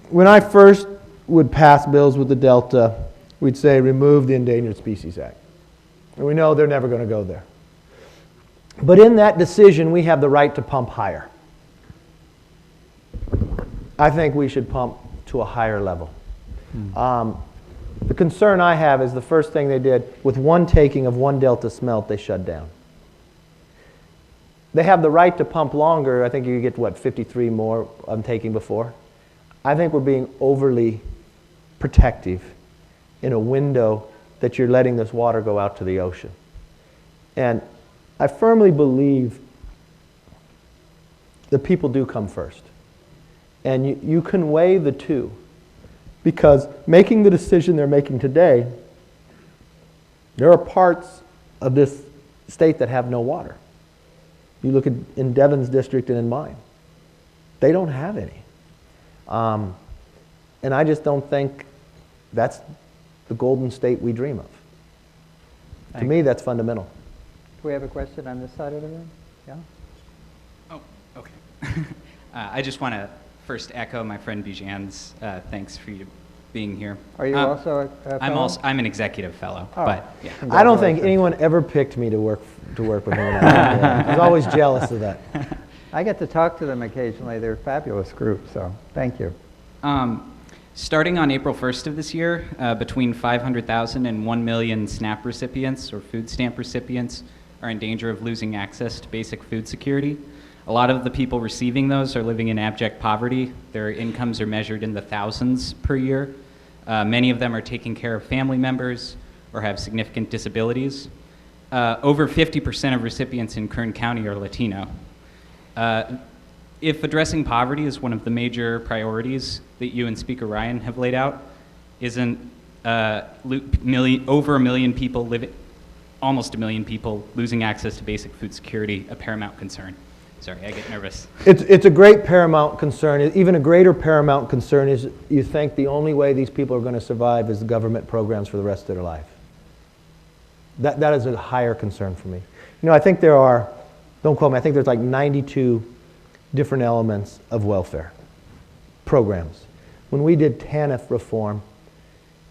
when I first would pass bills with the Delta, we'd say remove the Endangered Species Act. And we know they're never going to go there. But in that decision, we have the right to pump higher. I think we should pump to a higher level. The concern I have is the first thing they did, with one taking of one Delta smelt, they shut down. They have the right to pump longer. I think you get, 53 more I'm taking before. I think we're being overly protective in a window that you're letting this water go out to the ocean. And I firmly believe the people do come first. And you can weigh the two. Because making the decision they're making today, there are parts of this state that have no water. You look at in Devin's district and in mine. They don't have any. And I just don't think that's the golden state we dream of. To me, that's fundamental. Do we have a question on this side of the room? Yeah? Oh, okay. I just want to first echo my friend Bijan's thanks for you being here. Are you also a fellow? I'm an executive fellow, Oh. but yeah. I don't think anyone ever picked me to work with him. I was always jealous of that. I get to talk to them occasionally. They're a fabulous group, so thank you. Starting on April 1st of this year, between 500,000 and 1 million SNAP recipients or food stamp recipients are in danger of losing access to basic food security. A lot of the people receiving those are living in abject poverty. Their incomes are measured in the thousands per year. Many of them are taking care of family members or have significant disabilities. Over 50% of recipients in Kern County are Latino. If addressing poverty is one of the major priorities that you and Speaker Ryan have laid out, isn't over a million people almost a million people losing access to basic food security a paramount concern? Sorry, I get nervous. It's a great paramount concern. Even a greater paramount concern is you think the only way these people are going to survive is the government programs for the rest of their life. That is a higher concern for me. You know, I think there are, don't quote me, I think there's like 92 different elements of welfare programs. When we did TANF reform,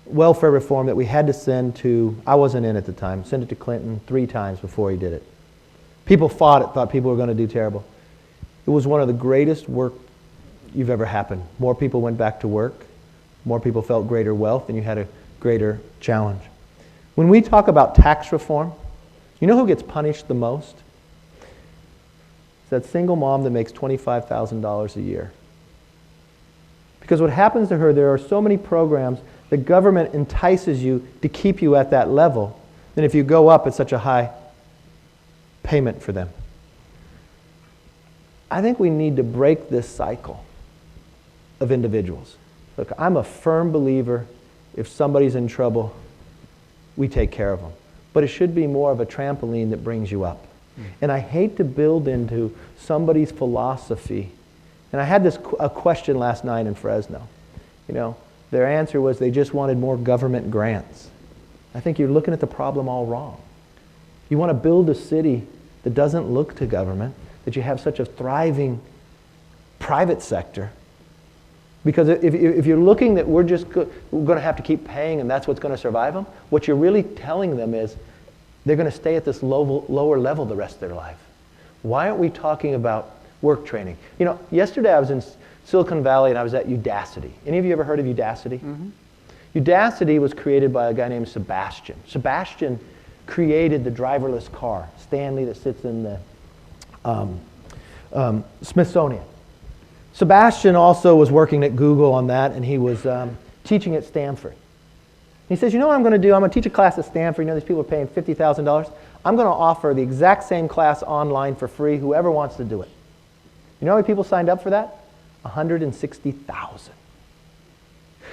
welfare reform that we had to send to, I wasn't in at the time, send it to Clinton 3 times before he did it. People fought it, thought people were going to do terrible. It was one of the greatest work you've ever happened. More people went back to work, more people felt greater wealth, and you had a greater challenge. When we talk about tax reform, you know who gets punished the most? It's that single mom that makes $25,000 a year. Because what happens to her, there are so many programs, the government entices you to keep you at that level. Then if you go up, it's such a high payment for them. I think we need to break this cycle of individuals. Look, I'm a firm believer if somebody's in trouble, we take care of them. But it should be more of a trampoline that brings you up. And I hate to build into somebody's philosophy. And I had a question last night in Fresno. You know, their answer was they just wanted more government grants. I think you're looking at the problem all wrong. You want to build a city that doesn't look to government, that you have such a thriving private sector. Because if you're looking that we're going to have to keep paying and that's what's going to survive them, what you're really telling them is they're going to stay at this lower level the rest of their life. Why aren't we talking about work training? You know, yesterday I was in Silicon Valley and I was at Udacity. Any of you ever heard of Udacity? Mm-hmm. Udacity was created by a guy named Sebastian. Sebastian created the driverless car, Stanley, that sits in the Smithsonian. Sebastian also was working at Google on that, and he was teaching at Stanford. He says, you know what I'm going to do? I'm going to teach a class at Stanford. You know, these people are paying $50,000. I'm going to offer the exact same class online for free, whoever wants to do it. You know how many people signed up for that? 160,000.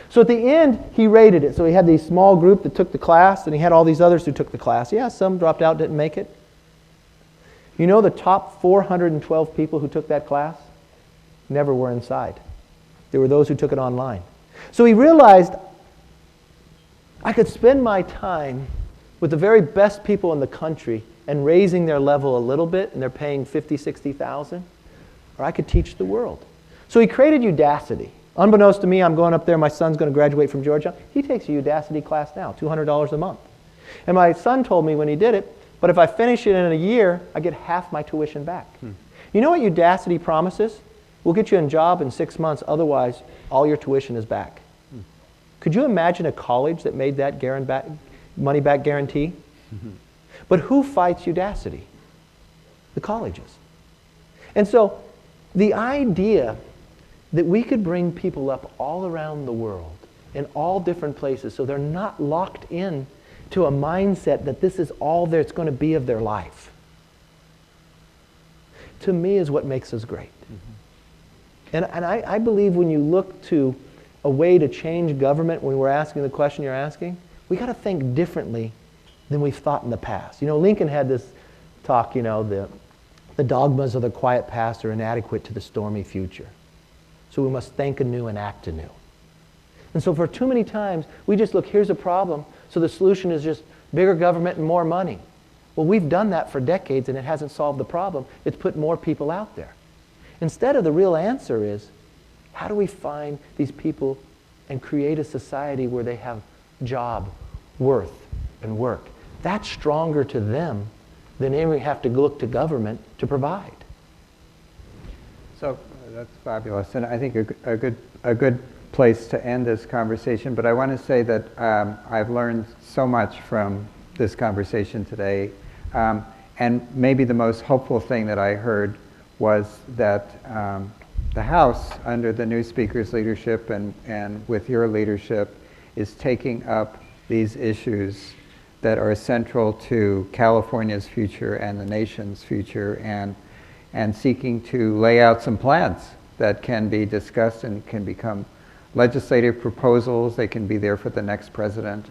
So at the end, he rated it. So he had this small group that took the class, and he had all these others who took the class. Yeah, some dropped out, didn't make it. You know the top 412 people who took that class never were inside. There were those who took it online. So he realized, I could spend my time with the very best people in the country and raising their level a little bit, and they're paying 50, 60,000, or I could teach the world. So he created Udacity. Unbeknownst to me, I'm going up there, my son's going to graduate from Georgia. He takes a Udacity class now, $200 a month. And my son told me when he did it, but if I finish it in a year, I get half my tuition back. You know what Udacity promises? We'll get you a job in 6 months, otherwise all your tuition is back. Could you imagine a college that made that money-back guarantee? But who fights Udacity? The colleges. And so the idea that we could bring people up all around the world in all different places so they're not locked in to a mindset that this is all there's going to be of their life, to me is what makes us great. And I believe when you look to a way to change government, when we're asking the question you're asking, we got to think differently than we've thought in the past. You know, Lincoln had this talk, you know, the dogmas of the quiet past are inadequate to the stormy future. So we must think anew and act anew. And so for too many times, we just look, here's a problem, so the solution is just bigger government and more money. Well, we've done that for decades and it hasn't solved the problem. It's put more people out there. Instead of the real answer is, how do we find these people and create a society where they have job, worth, and work? That's stronger to them than we have to look to government to provide. So that's fabulous, and I think a good place to end this conversation. But I want to say that I've learned so much from this conversation today, and maybe the most hopeful thing that I heard was that the House, under the new Speaker's leadership and with your leadership, is taking up these issues that are central to California's future and the nation's future, and seeking to lay out some plans that can be discussed and can become legislative proposals. They can be there for the next president.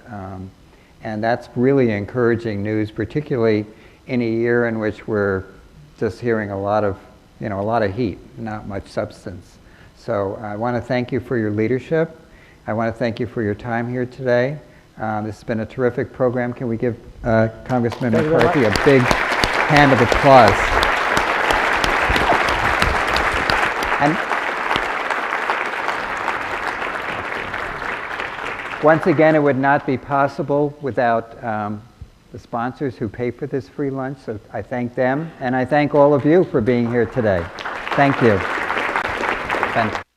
And that's really encouraging news, particularly in a year in which we're just hearing a lot of heat, not much substance. So I want to thank you for your leadership. I want to thank you for your time here today. This has been a terrific program. Can we give Congressman McCarthy a big hand of applause? And once again, it would not be possible without the sponsors who pay for this free lunch. So I thank them, and I thank all of you for being here today. Thank you. Thank you.